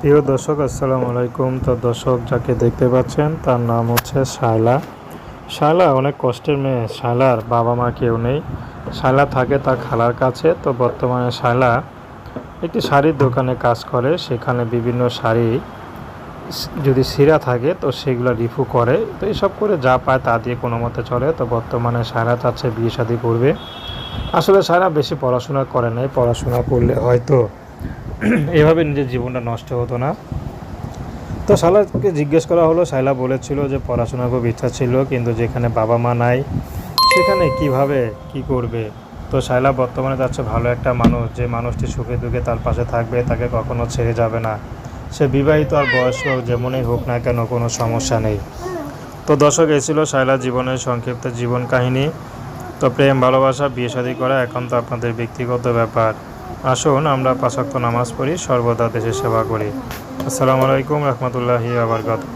প্রিয় দর্শক, আসসালামু আলাইকুম। তো দর্শক যাকে দেখতে পাচ্ছেন তার নাম হচ্ছে শায়লা। শায়লা অনেক কষ্টের মেয়ে। শায়লার বাবা মা কেউ নেই। শায়লা থাকে তার খালার কাছে। তো বর্তমানে শায়লা একটি শাড়ির দোকানে কাজ করে। সেখানে বিভিন্ন শাড়ি যদি ছিঁড়া থাকে তো সেগুলো রিফু করে। তো এসব করে যা পায় তা দিয়ে কোনো মতে চলে। তো বর্তমানে শায়লা চাচ্ছে বিয়ে শাদী করবে। আসলে শায়লা বেশি পড়াশোনা করে নাই। পড়াশোনা করলে হয়তো এভাবে নিজের জীবনটা নষ্ট হতো না। তো শায়লাকে জিজ্ঞেস করা হলো। শায়লা বলেছিল যে পড়াশোনার খুব ইচ্ছা ছিল, কিন্তু যেখানে বাবা মা নাই সেখানে কিভাবে কি করবে। তো শায়লা বর্তমানে যাচ্ছে ভালো একটা মানুষ, যে মানুষটি সুখে দুঃখে তার পাশে থাকবে, তাকে কখনো ছেড়ে যাবে না। সে বিবাহিত আর বয়স্ক যেমনই হোক না কেন, কোনো সমস্যা নেই। তো দর্শক, এই ছিল শায়লার জীবনের সংক্ষিপ্ত জীবন কাহিনী। তো প্রেম, ভালোবাসা, বিয়ে শাদী করা এখন তো আপনাদের ব্যক্তিগত ব্যাপার। আসুন আমরা 5 ওয়াক্ত নামাজ পড়ি, সর্বদা দেশের সেবা করি। আসসালামু আলাইকুম রহমতুল্লাহি ওয়া বারাকাতুহু।